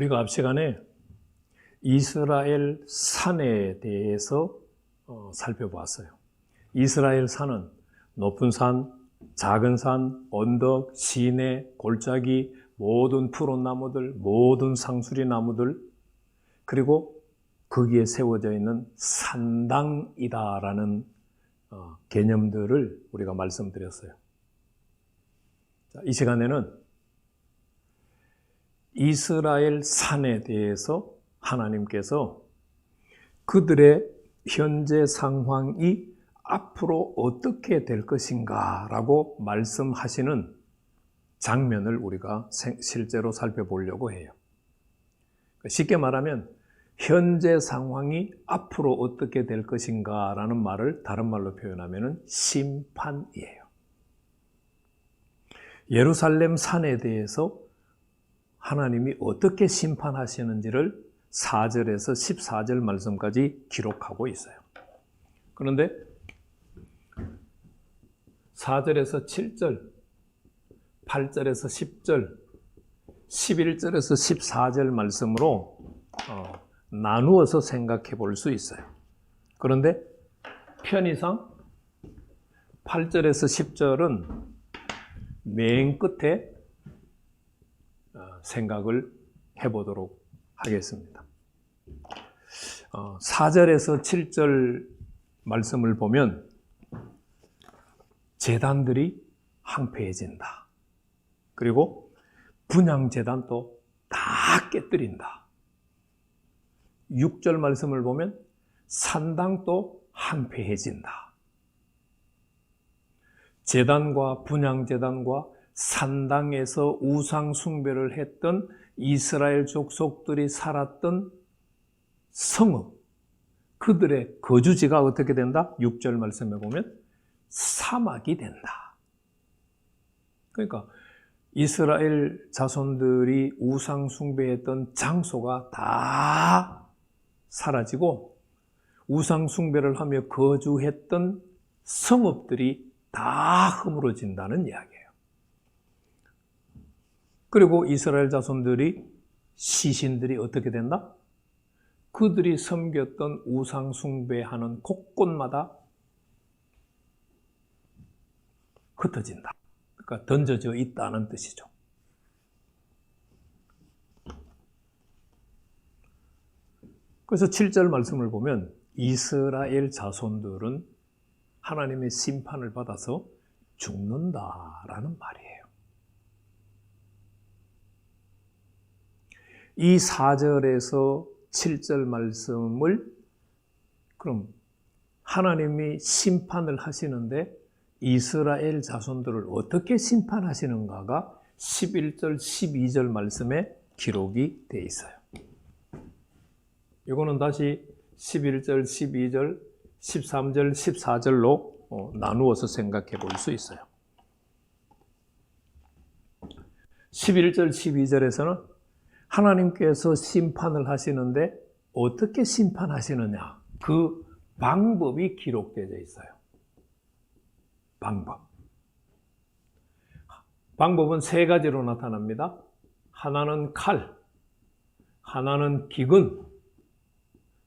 우리가 앞 시간에 이스라엘 산에 대해서 살펴보았어요. 이스라엘 산은 높은 산, 작은 산, 언덕, 시내, 골짜기, 모든 푸른 나무들, 모든 상수리 나무들, 그리고 거기에 세워져 있는 산당이다라는 개념들을 우리가 말씀드렸어요. 자, 이 시간에는 이스라엘 산에 대해서 하나님께서 그들의 현재 상황이 앞으로 어떻게 될 것인가 라고 말씀하시는 장면을 우리가 실제로 살펴보려고 해요. 쉽게 말하면 현재 상황이 앞으로 어떻게 될 것인가 라는 말을 다른 말로 표현하면 심판이에요. 예루살렘 산에 대해서 하나님이 어떻게 심판하시는지를 4절에서 14절 말씀까지 기록하고 있어요. 그런데 4절에서 7절, 8절에서 10절, 11절에서 14절 말씀으로 나누어서 생각해 볼 수 있어요. 그런데 편의상 8절에서 10절은 맨 끝에 생각을 해보도록 하겠습니다. 4절에서 7절 말씀을 보면 제단들이 황폐해진다. 그리고 분향제단도 다 깨뜨린다. 6절 말씀을 보면 산당도 황폐해진다. 제단과 분향제단과 산당에서 우상 숭배를 했던 이스라엘 족속들이 살았던 성읍, 그들의 거주지가 어떻게 된다? 6절 말씀에 보면 사막이 된다. 그러니까 이스라엘 자손들이 우상 숭배했던 장소가 다 사라지고 우상 숭배를 하며 거주했던 성읍들이 다 허물어진다는 이야기예요. 그리고 이스라엘 자손들이 시신들이 어떻게 된다? 그들이 섬겼던 우상 숭배하는 곳곳마다 흩어진다. 그러니까 던져져 있다는 뜻이죠. 그래서 7절 말씀을 보면 이스라엘 자손들은 하나님의 심판을 받아서 죽는다라는 말이에요. 이 4절에서 7절 말씀을 그럼 하나님이 심판을 하시는데 이스라엘 자손들을 어떻게 심판하시는가가 11절, 12절 말씀에 기록이 되어 있어요. 이거는 다시 11절, 12절, 13절, 14절로 나누어서 생각해 볼 수 있어요. 11절, 12절에서는 하나님께서 심판을 하시는데 어떻게 심판하시느냐, 그 방법이 기록되어 있어요. 방법은 세 가지로 나타납니다. 하나는 칼, 하나는 기근,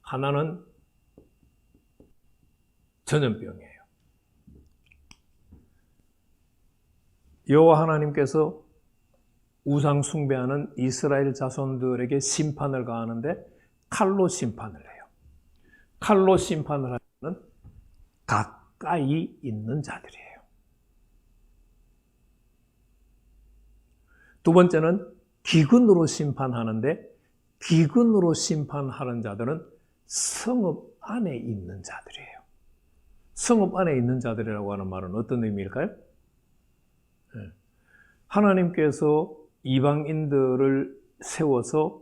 하나는 전염병이에요. 여호와 하나님께서 우상 숭배하는 이스라엘 자손들에게 심판을 가하는데 칼로 심판을 해요. 칼로 심판을 하는 가까이 있는 자들이에요. 두 번째는 기근으로 심판하는데 기근으로 심판하는 자들은 성읍 안에 있는 자들이에요. 성읍 안에 있는 자들이라고 하는 말은 어떤 의미일까요? 하나님께서 이방인들을 세워서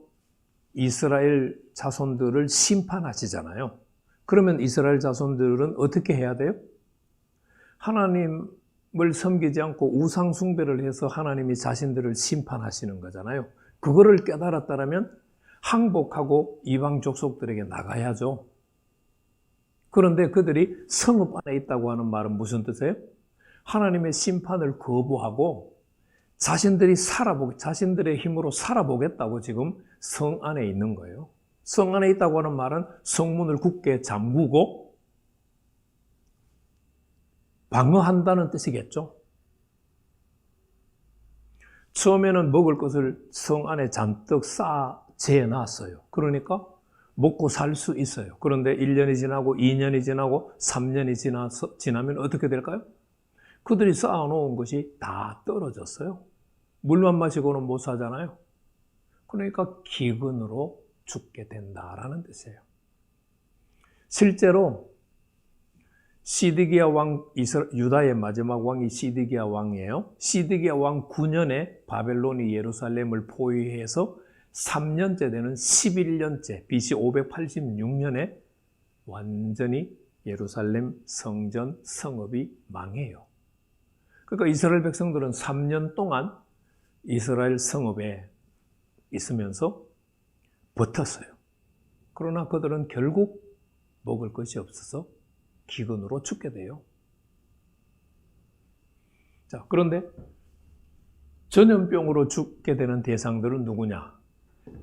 이스라엘 자손들을 심판하시잖아요. 그러면 이스라엘 자손들은 어떻게 해야 돼요? 하나님을 섬기지 않고 우상 숭배를 해서 하나님이 자신들을 심판하시는 거잖아요. 그거를 깨달았다면 항복하고 이방 족속들에게 나가야죠. 그런데 그들이 성읍 안에 있다고 하는 말은 무슨 뜻이에요? 하나님의 심판을 거부하고 자신들의 힘으로 살아보겠다고 지금 성 안에 있는 거예요. 성 안에 있다고 하는 말은 성문을 굳게 잠그고 방어한다는 뜻이겠죠. 처음에는 먹을 것을 성 안에 잔뜩 재놨어요. 그러니까 먹고 살 수 있어요. 그런데 1년이 지나고 2년이 지나고 3년이 지나면 어떻게 될까요? 그들이 쌓아놓은 것이 다 떨어졌어요. 물만 마시고는 못 사잖아요. 그러니까 기근으로 죽게 된다라는 뜻이에요. 실제로 시드기야 왕, 유다의 마지막 왕이 시드기야 왕이에요. 시드기야 왕 9년에 바벨론이 예루살렘을 포위해서 3년째 되는 11년째 BC 586년에 완전히 예루살렘 성전 성읍이 망해요. 그러니까 이스라엘 백성들은 3년 동안 이스라엘 성읍에 있으면서 버텼어요. 그러나 그들은 결국 먹을 것이 없어서 기근으로 죽게 돼요. 자, 그런데 전염병으로 죽게 되는 대상들은 누구냐?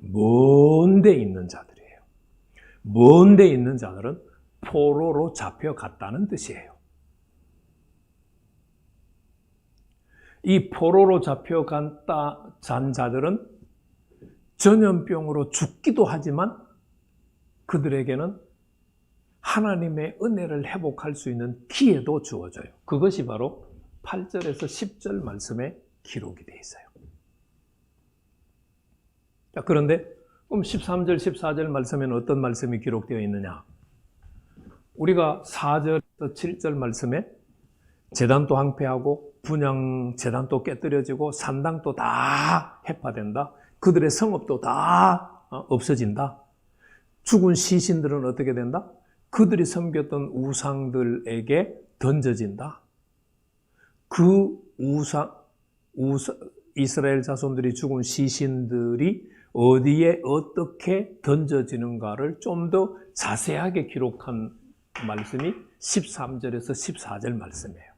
먼 데 있는 자들이에요. 먼 데 있는 자들은 포로로 잡혀갔다는 뜻이에요. 이 포로로 잡혀간 자들은 전염병으로 죽기도 하지만 그들에게는 하나님의 은혜를 회복할 수 있는 기회도 주어져요. 그것이 바로 8절에서 10절 말씀에 기록이 되어 있어요. 자, 그런데 그럼 13절, 14절 말씀에는 어떤 말씀이 기록되어 있느냐? 우리가 4절에서 7절 말씀에 제단도 항폐하고 분향 제단도 깨뜨려지고 산당도 다 해파된다. 그들의 성읍도 다 없어진다. 죽은 시신들은 어떻게 된다? 그들이 섬겼던 우상들에게 던져진다. 그 이스라엘 자손들이 죽은 시신들이 어디에 어떻게 던져지는가를 좀 더 자세하게 기록한 말씀이 13절에서 14절 말씀이에요.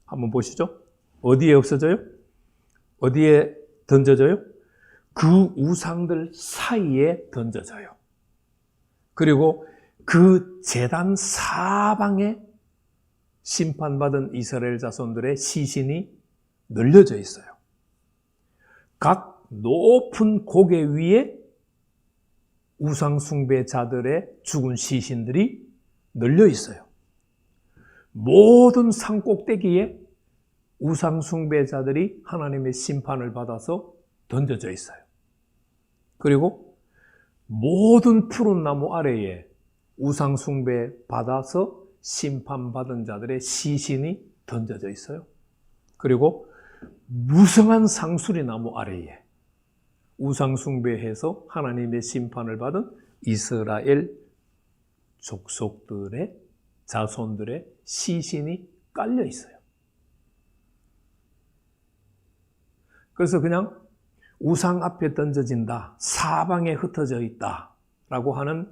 한번 보시죠. 어디에 없어져요? 어디에 던져져요? 그 우상들 사이에 던져져요. 그리고 그 제단 사방에 심판받은 이스라엘 자손들의 시신이 널려져 있어요. 각 높은 고개 위에 우상숭배자들의 죽은 시신들이 널려 있어요. 모든 산 꼭대기에 우상숭배자들이 하나님의 심판을 받아서 던져져 있어요. 그리고 모든 푸른 나무 아래에 우상숭배 받아서 심판받은 자들의 시신이 던져져 있어요. 그리고 무성한 상수리 나무 아래에 우상숭배해서 하나님의 심판을 받은 이스라엘 족속들의 자손들의 시신이 깔려 있어요. 그래서 그냥 우상 앞에 던져진다, 사방에 흩어져 있다 라고 하는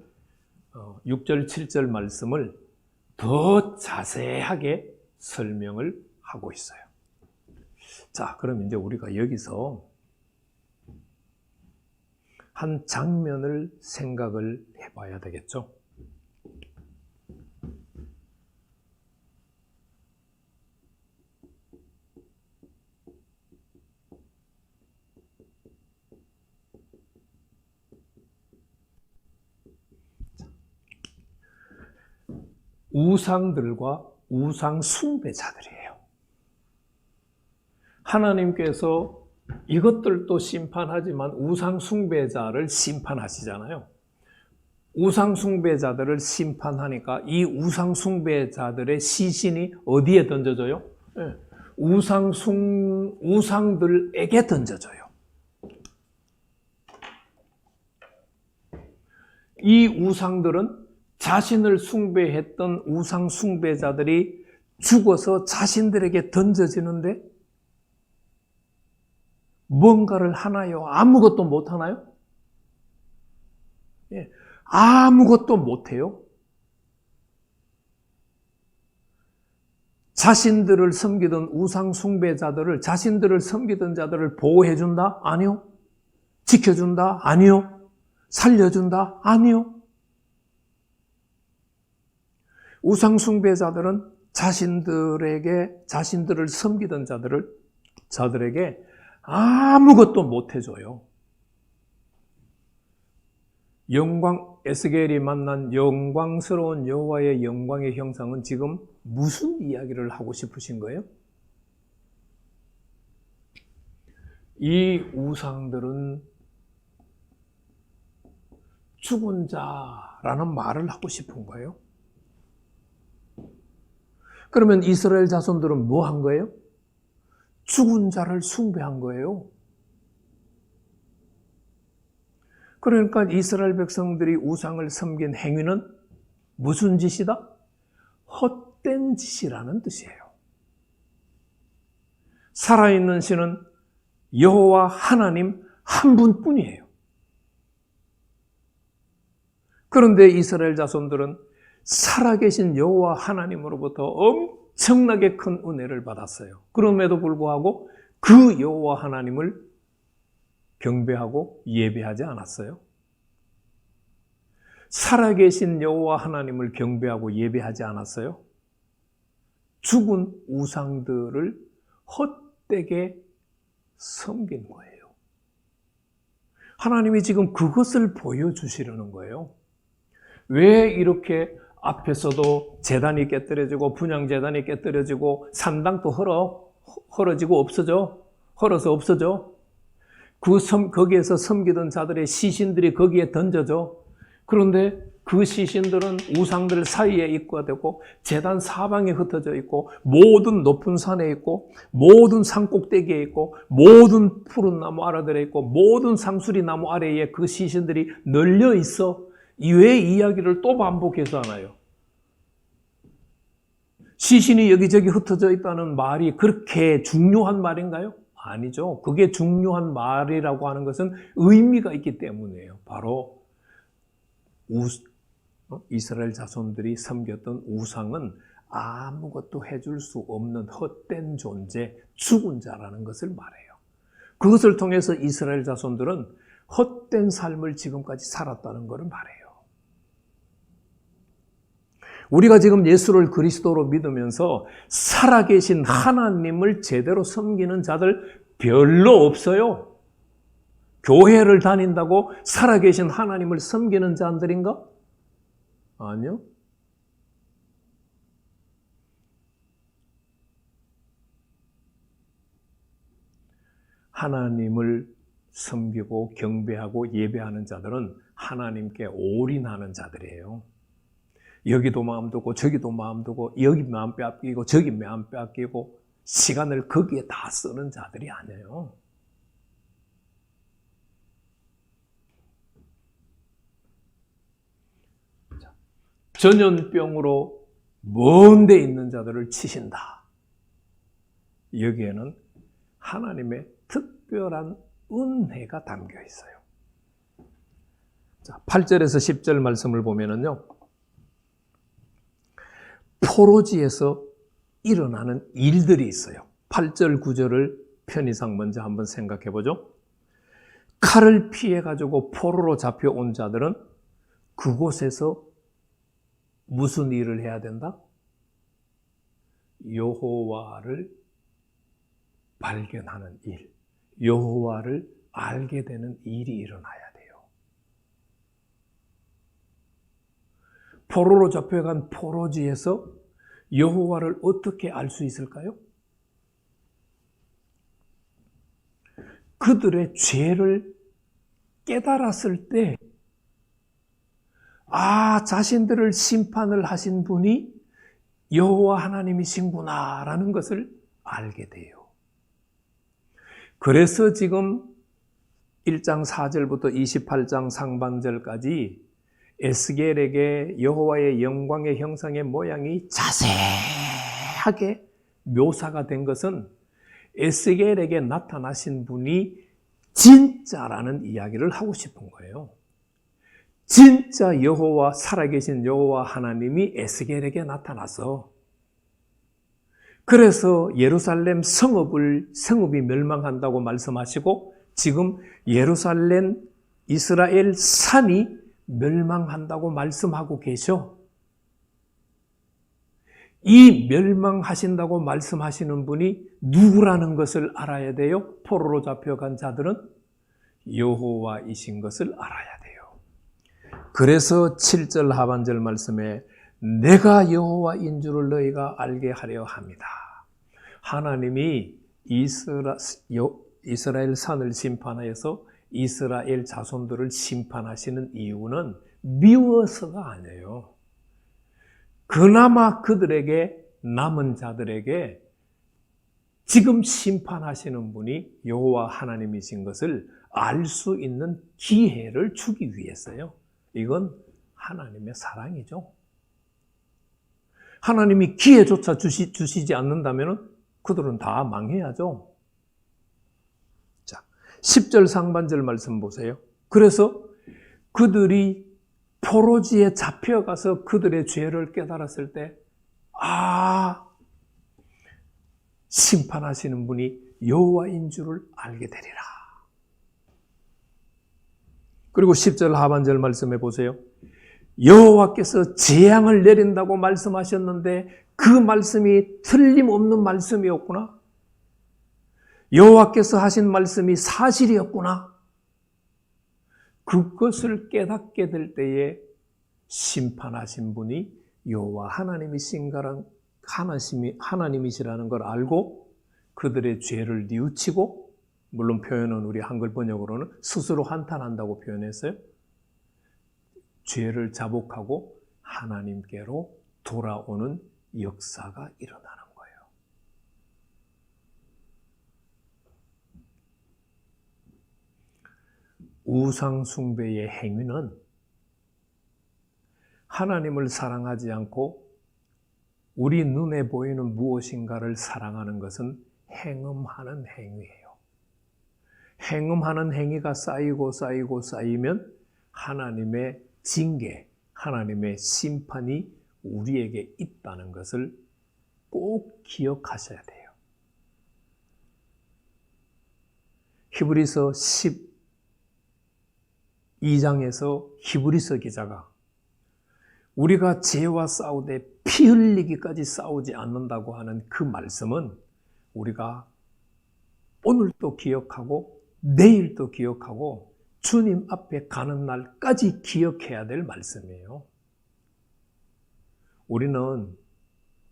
6절, 7절 말씀을 더 자세하게 설명을 하고 있어요. 자, 그럼 이제 우리가 여기서 한 장면을 생각을 해봐야 되겠죠. 우상들과 우상 숭배자들이에요. 하나님께서 이것들도 심판하지만 우상 숭배자를 심판하시잖아요. 우상 숭배자들을 심판하니까 이 우상 숭배자들의 시신이 어디에 던져져요? 네. 우상들에게 던져져요. 이 우상들은 자신을 숭배했던 우상 숭배자들이 죽어서 자신들에게 던져지는데 뭔가를 하나요? 아무것도 못 하나요? 예, 아무것도 못 해요. 자신들을 섬기던 우상 숭배자들을, 자신들을 섬기던 자들을 보호해준다? 아니요. 지켜준다? 아니요. 살려준다? 아니요. 우상숭배자들은 자신들을 섬기던 자들에게 아무것도 못 해줘요. 에스겔이 만난 영광스러운 여호와의 영광의 형상은 지금 무슨 이야기를 하고 싶으신 거예요? 이 우상들은 죽은 자라는 말을 하고 싶은 거예요. 그러면 이스라엘 자손들은 뭐 한 거예요? 죽은 자를 숭배한 거예요. 그러니까 이스라엘 백성들이 우상을 섬긴 행위는 무슨 짓이다? 헛된 짓이라는 뜻이에요. 살아있는 신은 여호와 하나님 한 분뿐이에요. 그런데 이스라엘 자손들은 살아계신 여호와 하나님으로부터 엄청나게 큰 은혜를 받았어요. 그럼에도 불구하고 그 여호와 하나님을 경배하고 예배하지 않았어요. 살아계신 여호와 하나님을 경배하고 예배하지 않았어요. 죽은 우상들을 헛되게 섬긴 거예요. 하나님이 지금 그것을 보여주시려는 거예요. 왜 이렇게 앞에서도 제단이 깨뜨려지고 분향제단이 깨뜨려지고 산당도 헐어지고 헐어서 없어져. 거기에서 섬기던 자들의 시신들이 거기에 던져져. 그런데 그 시신들은 우상들 사이에 있고 되고 제단 사방에 흩어져 있고 모든 높은 산에 있고 모든 산꼭대기에 있고 모든 푸른 나무 아래들에 있고 모든 상수리 나무 아래에 그 시신들이 널려 있어. 왜 이야기를 또 반복해서 하나요? 시신이 여기저기 흩어져 있다는 말이 그렇게 중요한 말인가요? 아니죠. 그게 중요한 말이라고 하는 것은 의미가 있기 때문이에요. 바로 이스라엘 자손들이 섬겼던 우상은 아무것도 해줄 수 없는 헛된 존재, 죽은 자라는 것을 말해요. 그것을 통해서 이스라엘 자손들은 헛된 삶을 지금까지 살았다는 것을 말해요. 우리가 지금 예수를 그리스도로 믿으면서 살아계신 하나님을 제대로 섬기는 자들 별로 없어요. 교회를 다닌다고 살아계신 하나님을 섬기는 자들인가? 아니요. 하나님을 섬기고 경배하고 예배하는 자들은 하나님께 올인하는 자들이에요. 여기도 마음 두고 저기도 마음 두고 여기 마음 빼앗기고 저기 마음 빼앗기고 시간을 거기에 다 쓰는 자들이 아니에요. 전염병으로 먼 데 있는 자들을 치신다. 여기에는 하나님의 특별한 은혜가 담겨 있어요. 자, 8절에서 10절 말씀을 보면은요. 포로지에서 일어나는 일들이 있어요. 8절, 9절을 편의상 먼저 한번 생각해 보죠. 칼을 피해 가지고 포로로 잡혀온 자들은 그곳에서 무슨 일을 해야 된다? 여호와를 발견하는 일, 여호와를 알게 되는 일이 일어나야 돼요. 포로로 잡혀간 포로지에서 여호와를 어떻게 알 수 있을까요? 그들의 죄를 깨달았을 때, 자신들을 심판을 하신 분이 여호와 하나님이신구나 라는 것을 알게 돼요. 그래서 지금 1장 4절부터 28장 상반절까지 에스겔에게 여호와의 영광의 형상의 모양이 자세하게 묘사가 된 것은 에스겔에게 나타나신 분이 진짜라는 이야기를 하고 싶은 거예요. 진짜 여호와, 살아계신 여호와 하나님이 에스겔에게 나타나서 그래서 예루살렘 성읍이 멸망한다고 말씀하시고 지금 예루살렘 이스라엘 산이 멸망한다고 말씀하고 계셔. 이 멸망하신다고 말씀하시는 분이 누구라는 것을 알아야 돼요. 포로로 잡혀간 자들은 여호와이신 것을 알아야 돼요. 그래서 7절 하반절 말씀에 내가 여호와인 줄을 너희가 알게 하려 합니다. 하나님이 이스라엘 산을 심판하여서 이스라엘 자손들을 심판하시는 이유는 미워서가 아니에요. 그나마 그들에게 남은 자들에게 지금 심판하시는 분이 여호와 하나님이신 것을 알 수 있는 기회를 주기 위해서요. 이건 하나님의 사랑이죠. 하나님이 기회조차 주시지 않는다면 그들은 다 망해야죠. 자, 10절 상반절 말씀 보세요. 그래서 그들이 포로지에 잡혀가서 그들의 죄를 깨달았을 때, 심판하시는 분이 여호와인 줄을 알게 되리라. 그리고 10절 하반절 말씀해 보세요. 여호와께서 재앙을 내린다고 말씀하셨는데 그 말씀이 틀림없는 말씀이었구나. 여호와께서 하신 말씀이 사실이었구나. 그것을 깨닫게 될 때에 심판하신 분이 여호와 하나님이시라는 걸 알고 그들의 죄를 뉘우치고, 물론 표현은 우리 한글 번역으로는 스스로 한탄한다고 표현했어요. 죄를 자복하고 하나님께로 돌아오는 역사가 일어나는 거예요. 우상 숭배의 행위는 하나님을 사랑하지 않고 우리 눈에 보이는 무엇인가를 사랑하는 것은 행음하는 행위예요. 행음하는 행위가 쌓이면 하나님의 징계, 하나님의 심판이 우리에게 있다는 것을 꼭 기억하셔야 돼요. 히브리서 12장에서 히브리서 기자가 우리가 죄와 싸우되 피 흘리기까지 싸우지 않는다고 하는 그 말씀은 우리가 오늘도 기억하고 내일도 기억하고 주님 앞에 가는 날까지 기억해야 될 말씀이에요. 우리는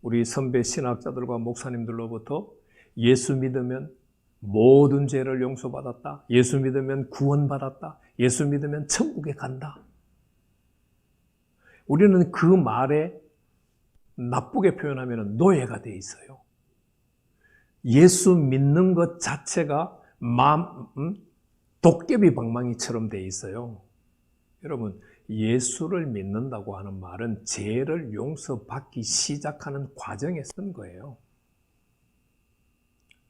우리 선배 신학자들과 목사님들로부터 예수 믿으면 모든 죄를 용서받았다, 예수 믿으면 구원받았다, 예수 믿으면 천국에 간다. 우리는 그 말에 나쁘게 표현하면 노예가 돼 있어요. 예수 믿는 것 자체가 도깨비 방망이처럼 돼 있어요. 여러분, 예수를 믿는다고 하는 말은 죄를 용서받기 시작하는 과정에 쓴 거예요.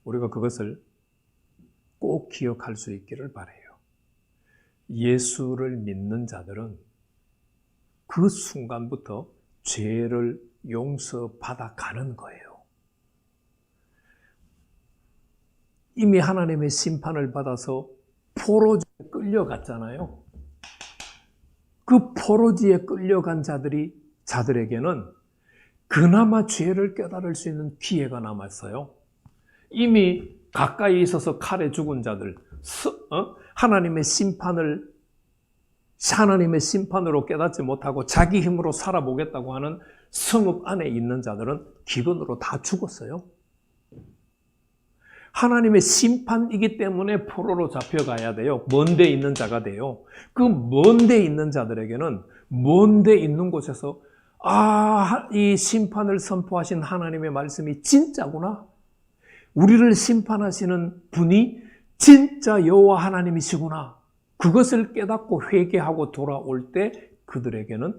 우리가 그것을 꼭 기억할 수 있기를 바라요. 예수를 믿는 자들은 그 순간부터 죄를 용서받아 가는 거예요. 이미 하나님의 심판을 받아서 포로지에 끌려갔잖아요. 그 포로지에 끌려간 자들에게는 그나마 죄를 깨달을 수 있는 기회가 남았어요. 이미 가까이 있어서 칼에 죽은 자들, 하나님의 심판으로 깨닫지 못하고 자기 힘으로 살아보겠다고 하는 성읍 안에 있는 자들은 기근으로 다 죽었어요. 하나님의 심판이기 때문에 포로로 잡혀가야 돼요. 먼 데 있는 자가 돼요. 그 먼 데 있는 자들에게는 먼 데 있는 곳에서 이 심판을 선포하신 하나님의 말씀이 진짜구나. 우리를 심판하시는 분이 진짜 여호와 하나님이시구나. 그것을 깨닫고 회개하고 돌아올 때 그들에게는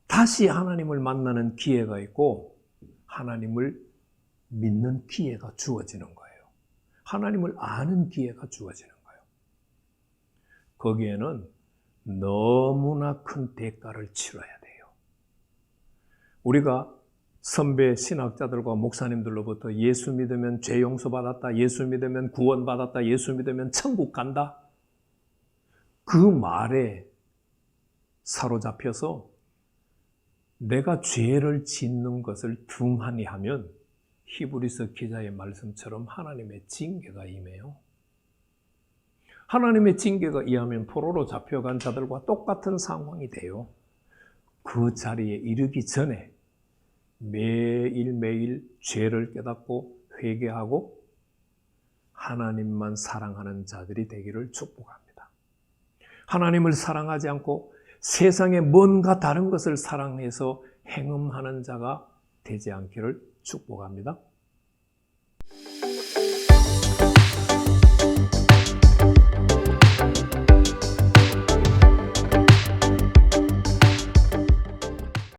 다시 하나님을 만나는 기회가 있고 하나님을 믿는 기회가 주어지는 거예요. 하나님을 아는 기회가 주어지는 거예요. 거기에는 너무나 큰 대가를 치러야 돼요. 우리가 선배 신학자들과 목사님들로부터 예수 믿으면 죄 용서받았다, 예수 믿으면 구원받았다, 예수 믿으면 천국 간다. 그 말에 사로잡혀서 내가 죄를 짓는 것을 등한히 하면 히브리서 기자의 말씀처럼 하나님의 징계가 임해요. 하나님의 징계가 임하면 포로로 잡혀간 자들과 똑같은 상황이 돼요. 그 자리에 이르기 전에 매일매일 죄를 깨닫고 회개하고 하나님만 사랑하는 자들이 되기를 축복합니다. 하나님을 사랑하지 않고 세상에 뭔가 다른 것을 사랑해서 행음하는 자가 되지 않기를 축복합니다.